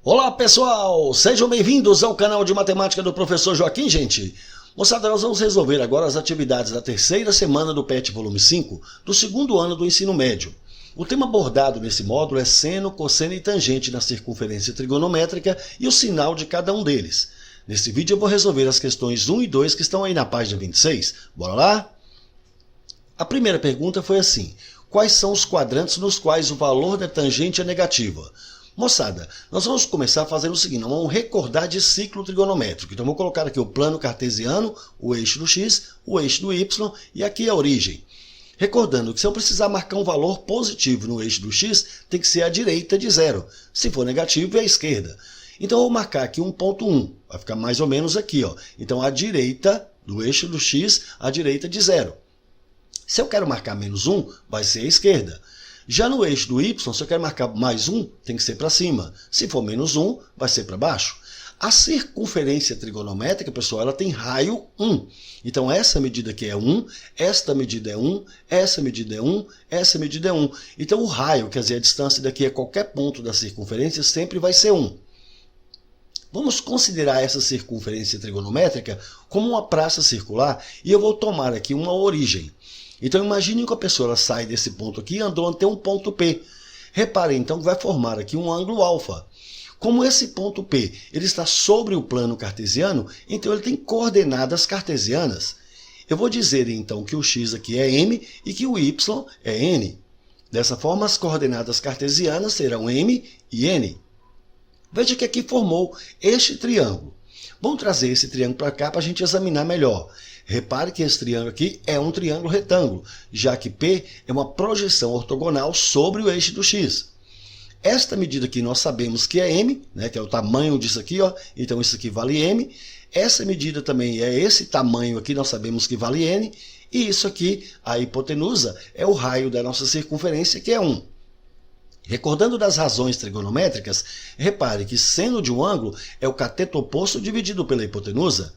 Olá pessoal, sejam bem-vindos ao canal de matemática do professor Joaquim, gente. Moçada, nós vamos resolver agora as atividades da terceira semana do PET volume 5 do segundo ano do ensino médio. O tema abordado nesse módulo é seno, cosseno e tangente na circunferência trigonométrica e o sinal de cada um deles. Nesse vídeo eu vou resolver as questões 1 e 2 que estão aí na página 26. Bora lá? A primeira pergunta foi assim: quais são os quadrantes nos quais o valor da tangente é negativa? Moçada, nós vamos começar fazendo o seguinte, vamos recordar de ciclo trigonométrico. Então, vou colocar aqui o plano cartesiano, o eixo do x, o eixo do y e aqui a origem. Recordando que se eu precisar marcar um valor positivo no eixo do x, tem que ser à direita de zero. Se for negativo, é à esquerda. Então, eu vou marcar aqui um ponto 1. Vai ficar mais ou menos aqui, ó. Então, à direita do eixo do x, à direita de zero. Se eu quero marcar menos 1, vai ser à esquerda. Já no eixo do y, se eu quero marcar mais 1, tem que ser para cima. Se for menos 1, vai ser para baixo. A circunferência trigonométrica, pessoal, ela tem raio 1. Então, essa medida aqui é 1, esta medida é 1, essa medida é 1, essa medida é 1. Então, o raio, quer dizer, a distância daqui a qualquer ponto da circunferência, sempre vai ser 1. Vamos considerar essa circunferência trigonométrica como uma praça circular e eu vou tomar aqui uma origem. Então, imagine que a pessoa sai desse ponto aqui e andou até um ponto P. Reparem, então, que vai formar aqui um ângulo alfa. Como esse ponto P ele está sobre o plano cartesiano, então ele tem coordenadas cartesianas. Eu vou dizer, então, que o x aqui é m e que o y é n. Dessa forma, as coordenadas cartesianas serão m e n. Veja que aqui formou este triângulo. Vamos trazer esse triângulo para cá para a gente examinar melhor. Repare que esse triângulo aqui é um triângulo retângulo, já que P é uma projeção ortogonal sobre o eixo do x. Esta medida aqui nós sabemos que é m, né, que é o tamanho disso aqui, ó, então isso aqui vale m. Essa medida também é esse tamanho aqui, nós sabemos que vale n. E isso aqui, a hipotenusa, é o raio da nossa circunferência, que é 1. Recordando das razões trigonométricas, repare que seno de um ângulo é o cateto oposto dividido pela hipotenusa.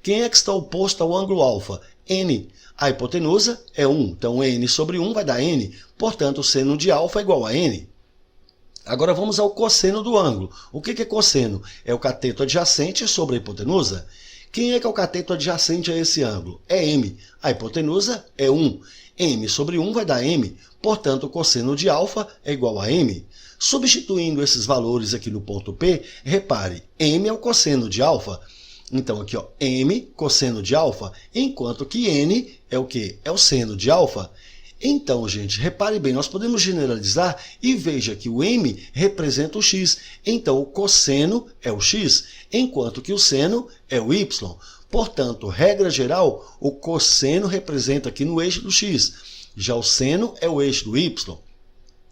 Quem é que está oposto ao ângulo alfa? N. A hipotenusa é 1, então n sobre 1 vai dar n, portanto o seno de alfa é igual a n. Agora vamos ao cosseno do ângulo. O que é cosseno? É o cateto adjacente sobre a hipotenusa. Quem é que é o cateto adjacente a esse ângulo? É m. A hipotenusa é 1. m sobre 1 vai dar m, portanto o cosseno de alfa é igual a m. Substituindo esses valores aqui no ponto P, repare, m é o cosseno de alfa. Então, aqui, ó, m, cosseno de alfa, enquanto que n é o quê? É o seno de alfa. Então, gente, repare bem, nós podemos generalizar e veja que o m representa o x. Então, o cosseno é o x, enquanto que o seno é o y. Portanto, regra geral, o cosseno representa aqui no eixo do x. Já o seno é o eixo do y.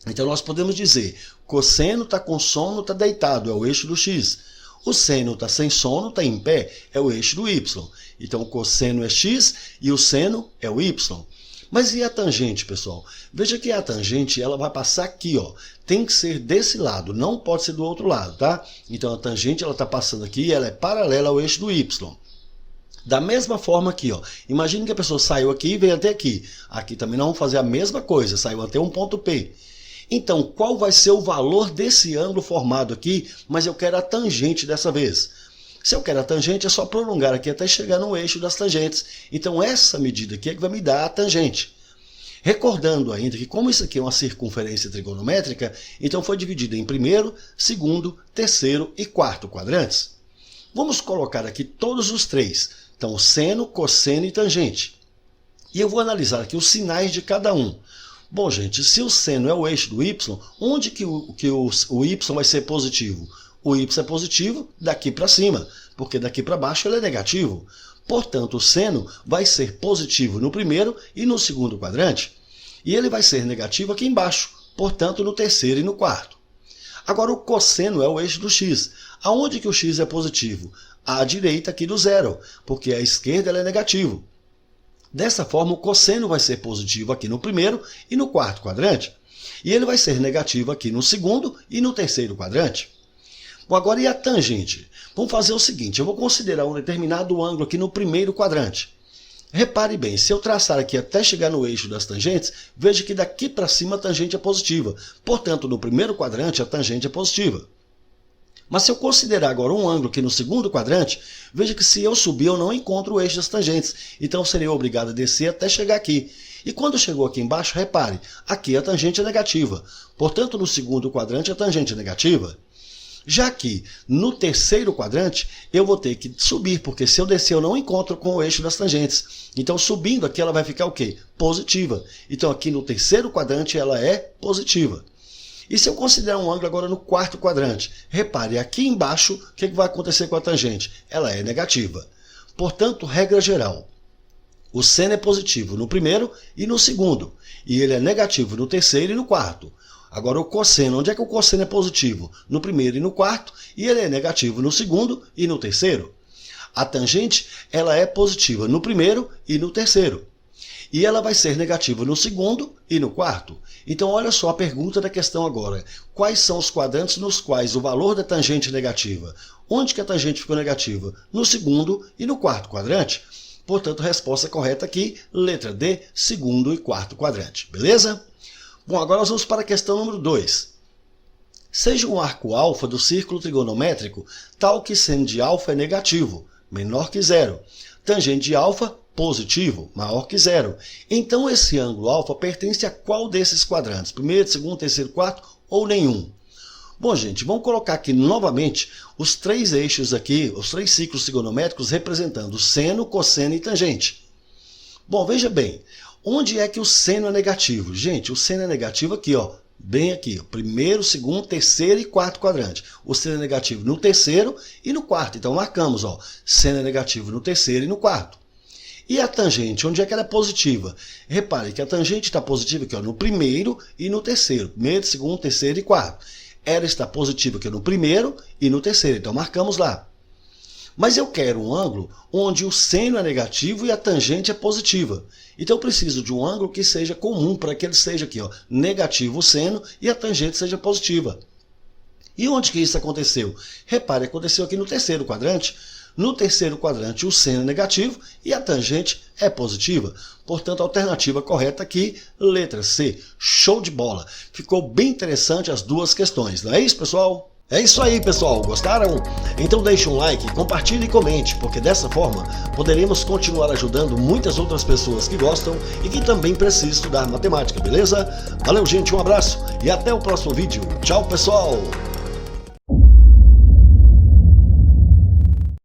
Então, nós podemos dizer, cosseno está com sono, está deitado, é o eixo do x. O seno está sem sono, está em pé, é o eixo do y. Então, o cosseno é x e o seno é o y. Mas e a tangente, pessoal? Veja que a tangente ela vai passar aqui, ó. Tem que ser desse lado, não pode ser do outro lado, tá? Então, a tangente ela está passando aqui e ela é paralela ao eixo do y. Da mesma forma aqui, ó. Imagine que a pessoa saiu aqui e veio até aqui. Aqui também nós vamos fazer a mesma coisa, saiu até um ponto P. Então, qual vai ser o valor desse ângulo formado aqui, mas eu quero a tangente dessa vez? Se eu quero a tangente, é só prolongar aqui até chegar no eixo das tangentes. Então, essa medida aqui é que vai me dar a tangente. Recordando ainda que como isso aqui é uma circunferência trigonométrica, então foi dividido em primeiro, segundo, terceiro e quarto quadrantes. Vamos colocar aqui todos os três. Então, seno, cosseno e tangente. E eu vou analisar aqui os sinais de cada um. Bom, gente, se o seno é o eixo do y, onde que o y vai ser positivo? O y é positivo daqui para cima, porque daqui para baixo ele é negativo. Portanto, o seno vai ser positivo no primeiro e no segundo quadrante. E ele vai ser negativo aqui embaixo, portanto, no terceiro e no quarto. Agora, o cosseno é o eixo do x. Aonde que o x é positivo? À direita aqui do zero, porque à esquerda ele é negativo. Dessa forma, o cosseno vai ser positivo aqui no primeiro e no quarto quadrante. E ele vai ser negativo aqui no segundo e no terceiro quadrante. Bom, agora e a tangente? Vamos fazer o seguinte, eu vou considerar um determinado ângulo aqui no primeiro quadrante. Repare bem, se eu traçar aqui até chegar no eixo das tangentes, veja que daqui para cima a tangente é positiva. Portanto, no primeiro quadrante a tangente é positiva. Mas se eu considerar agora um ângulo aqui no segundo quadrante, veja que se eu subir eu não encontro o eixo das tangentes. Então eu seria obrigado a descer até chegar aqui. E quando chegou aqui embaixo, repare, aqui a tangente é negativa. Portanto, no segundo quadrante a tangente é negativa. Já aqui, no terceiro quadrante, eu vou ter que subir, porque se eu descer eu não encontro com o eixo das tangentes. Então, subindo aqui, ela vai ficar o quê? Positiva. Então, aqui no terceiro quadrante, ela é positiva. E se eu considerar um ângulo agora no quarto quadrante? Repare, aqui embaixo, o que vai acontecer com a tangente? Ela é negativa. Portanto, regra geral, o seno é positivo no primeiro e no segundo. E ele é negativo no terceiro e no quarto. Agora o cosseno, onde é que o cosseno é positivo? No primeiro e no quarto, e ele é negativo no segundo e no terceiro. A tangente, ela é positiva no primeiro e no terceiro. E ela vai ser negativa no segundo e no quarto. Então olha só a pergunta da questão agora. Quais são os quadrantes nos quais o valor da tangente é negativa? Onde que a tangente ficou negativa? No segundo e no quarto quadrante. Portanto, a resposta correta aqui, letra D, segundo e quarto quadrante. Beleza? Bom, agora nós vamos para a questão número 2. Seja um arco alfa do círculo trigonométrico tal que seno de alfa é negativo, menor que zero. Tangente de alfa, positivo, maior que zero. Então esse ângulo alfa pertence a qual desses quadrantes? Primeiro, segundo, terceiro, quarto ou nenhum? Bom, gente, vamos colocar aqui novamente os três eixos aqui, os três ciclos trigonométricos representando seno, cosseno e tangente. Bom, veja bem, onde é que o seno é negativo? Gente, o seno é negativo aqui, ó, bem aqui, ó, primeiro, segundo, terceiro e quarto quadrante. O seno é negativo no terceiro e no quarto. Então marcamos, ó, seno é negativo no terceiro e no quarto. E a tangente, onde é que ela é positiva? Repare que a tangente está positiva aqui, ó, no primeiro e no terceiro. Primeiro, segundo, terceiro e quarto. Ela está positiva aqui no primeiro e no terceiro. Então marcamos lá. Mas eu quero um ângulo onde o seno é negativo e a tangente é positiva. Então eu preciso de um ângulo que seja comum para que ele seja aqui, ó, negativo o seno e a tangente seja positiva. E onde que isso aconteceu? Repare, aconteceu aqui no terceiro quadrante. No terceiro quadrante o seno é negativo e a tangente é positiva. Portanto, a alternativa correta aqui, letra C. Show de bola! Ficou bem interessante as duas questões, não é isso, pessoal? É isso aí, pessoal. Gostaram? Então deixe um like, compartilhe e comente, porque dessa forma poderemos continuar ajudando muitas outras pessoas que gostam e que também precisam estudar matemática, beleza? Valeu, gente, um abraço e até o próximo vídeo. Tchau, pessoal!